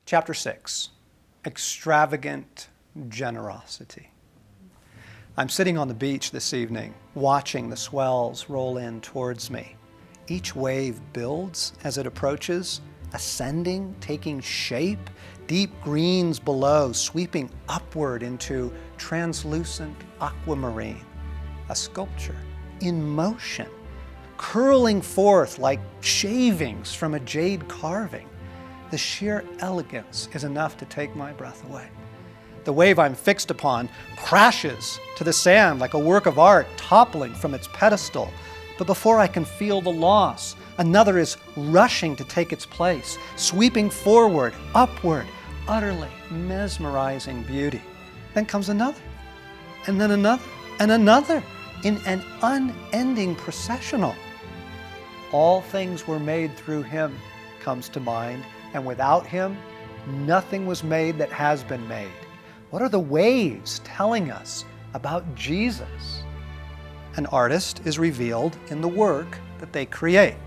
Chapter 6, Extravagant Generosity. I'm sitting on the beach this evening, watching the swells roll in towards me. Each wave builds as it approaches, ascending, taking shape, deep greens below, sweeping upward into translucent aquamarine, a sculpture in motion, curling forth like shavings from a jade carving. The sheer elegance is enough to take my breath away. The wave I'm fixed upon crashes to the sand like a work of art toppling from its pedestal. But before I can feel the loss, another is rushing to take its place, sweeping forward, upward, utterly mesmerizing beauty. Then comes another, and then another, and another, in an unending processional. All things were made through him, comes to mind, and without him, nothing was made that has been made. What are the waves telling us about Jesus? An artist is revealed in the work that they create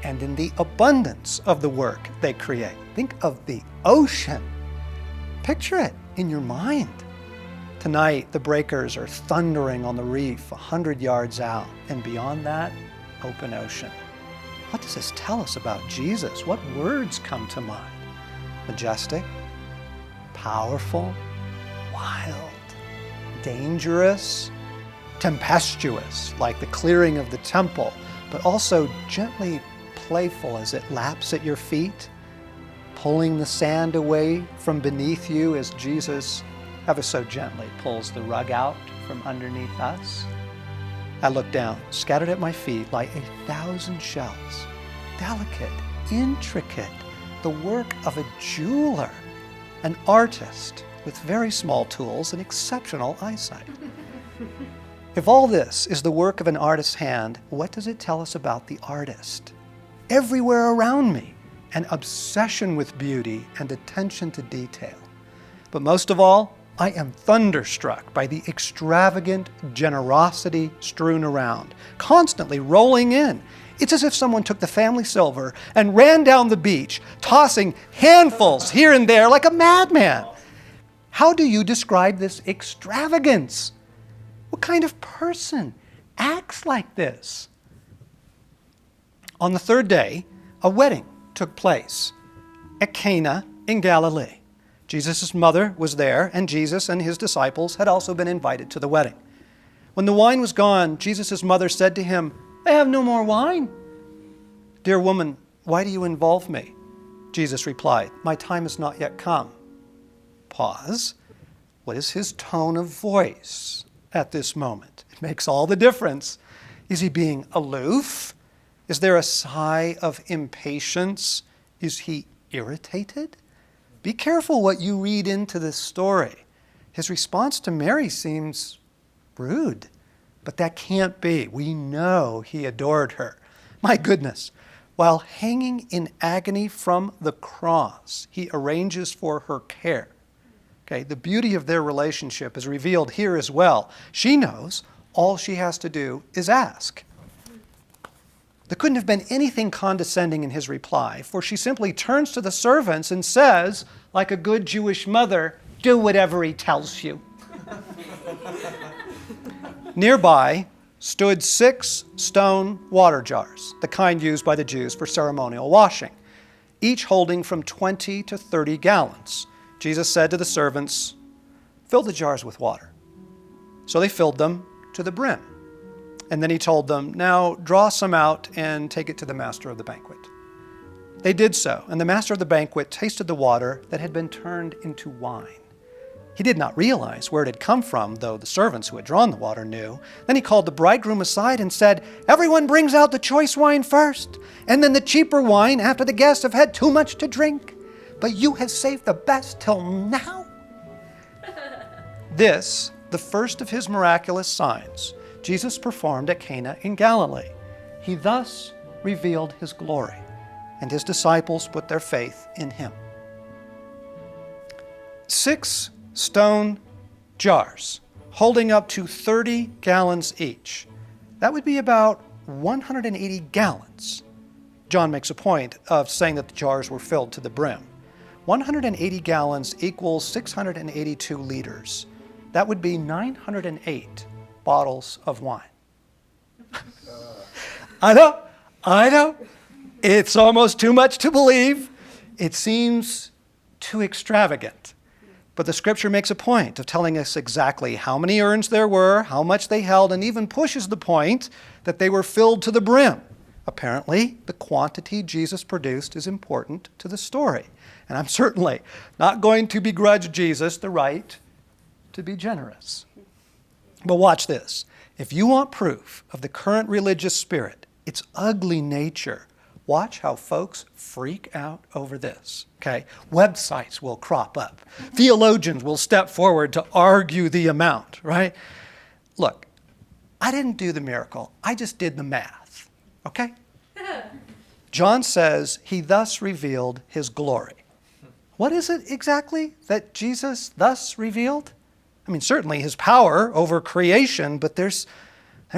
and in the abundance of the work they create. Think of the ocean. Picture it in your mind. Tonight, the breakers are thundering on the reef 100 yards out, and beyond that, open ocean. What does this tell us about Jesus? What words come to mind? Majestic, powerful, wild, dangerous, tempestuous, like the clearing of the temple, but also gently playful as it laps at your feet, pulling the sand away from beneath you as Jesus ever so gently pulls the rug out from underneath us. I look down, scattered at my feet lie 1,000 shells, delicate, intricate, the work of a jeweler, an artist with very small tools and exceptional eyesight. If all this is the work of an artist's hand, what does it tell us about the artist? Everywhere around me, an obsession with beauty and attention to detail. But most of all, I am thunderstruck by the extravagant generosity strewn around, constantly rolling in. It's as if someone took the family silver and ran down the beach, tossing handfuls here and there like a madman. How do you describe this extravagance? What kind of person acts like this? On the third day, a wedding took place at Cana in Galilee. Jesus' mother was there, and Jesus and his disciples had also been invited to the wedding. When the wine was gone, Jesus' mother said to him, "They have no more wine." "Dear woman, why do you involve me?" Jesus replied, "My time has not yet come." Pause. What is his tone of voice at this moment? It makes all the difference. Is he being aloof? Is there a sigh of impatience? Is he irritated? Be careful what you read into this story. His response to Mary seems rude, but that can't be. We know he adored her. My goodness, while hanging in agony from the cross, he arranges for her care. Okay, the beauty of their relationship is revealed here as well. She knows all she has to do is ask. There couldn't have been anything condescending in his reply, for she simply turns to the servants and says, like a good Jewish mother, "Do whatever he tells you." Nearby stood 6 stone water jars, the kind used by the Jews for ceremonial washing, each holding from 20 to 30 gallons. Jesus said to the servants, "Fill the jars with water." So they filled them to the brim. And then he told them, "Now draw some out and take it to the master of the banquet." They did so, and the master of the banquet tasted the water that had been turned into wine. He did not realize where it had come from, though the servants who had drawn the water knew. Then he called the bridegroom aside and said, "Everyone brings out the choice wine first, and then the cheaper wine after the guests have had too much to drink. But you have saved the best till now." This, the first of his miraculous signs, Jesus performed at Cana in Galilee. He thus revealed his glory, and his disciples put their faith in him. 6 stone jars, holding up to 30 gallons each. That would be about 180 gallons. John makes a point of saying that the jars were filled to the brim. 180 gallons equals 682 liters. That would be 908 bottles of wine. I know. It's almost too much to believe. It seems too extravagant. But the scripture makes a point of telling us exactly how many urns there were, how much they held, and even pushes the point that they were filled to the brim. Apparently, the quantity Jesus produced is important to the story. And I'm certainly not going to begrudge Jesus the right to be generous. But watch this. If you want proof of the current religious spirit, its ugly nature, watch how folks freak out over this, okay? Websites will crop up. Theologians will step forward to argue the amount, right? Look, I didn't do the miracle. I just did the math, okay? John says he thus revealed his glory. What is it exactly that Jesus thus revealed? I mean, certainly his power over creation, but there's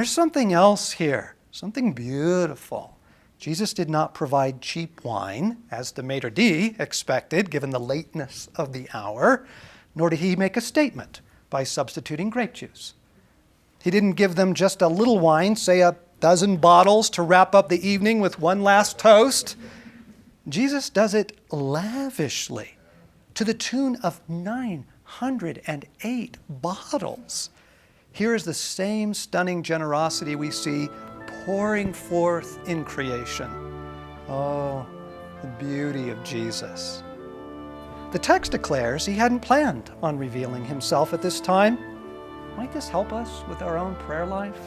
something else here, something beautiful. Jesus did not provide cheap wine, as the maitre d' expected, given the lateness of the hour, nor did he make a statement by substituting grape juice. He didn't give them just a little wine, say a dozen bottles to wrap up the evening with one last toast. Jesus does it lavishly, to the tune of 908 bottles. Here is the same stunning generosity we see pouring forth in creation. Oh, the beauty of Jesus. The text declares he hadn't planned on revealing himself at this time. Might this help us with our own prayer life?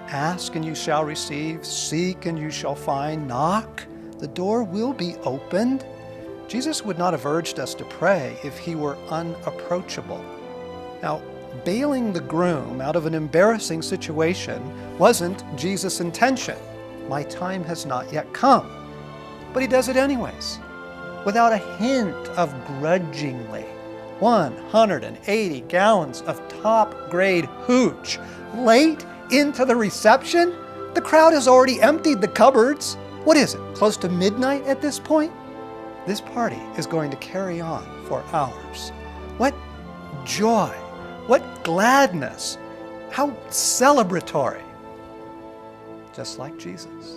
Ask and you shall receive, seek and you shall find, knock, the door will be opened. Jesus would not have urged us to pray if he were unapproachable. Now, bailing the groom out of an embarrassing situation wasn't Jesus' intention. My time has not yet come. But he does it anyways, without a hint of grudgingly. 180 gallons of top-grade hooch. Late into the reception, the crowd has already emptied the cupboards. What is it, close to midnight at this point? This party is going to carry on for hours. What joy! What gladness! How celebratory! Just like Jesus.